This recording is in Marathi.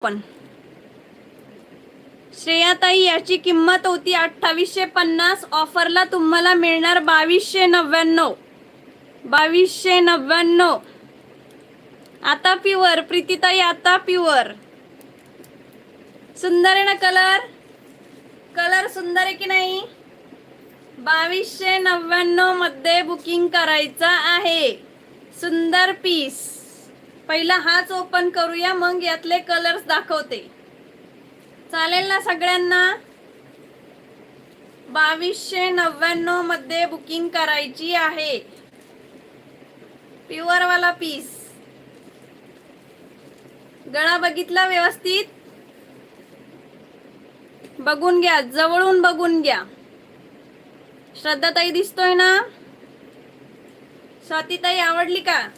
पण श्रेयाताई याची किंमत होती 2850. ऑफरला तुम्हाला मिळणार 2299. 2299. आता प्युअर प्रीतीताई, आता प्युअर. सुंदर आहे ना कलर? कलर सुंदर आहे की नाही? 2299 मध्ये बुकिंग करायचं आहे. सुंदर पीस. पहिला हाच ओपन करूया, मग यातले कलर्स दाखवते. चालेल ना सगळ्यांना? 2299 मध्ये बुकिंग करायची आहे. प्युअर वाला पीस. गळा बघितला व्यवस्थित? बघून घ्या, जवळून बघून घ्या. श्रद्धाताई दिसतोय ना? स्वातीताई आवडली का?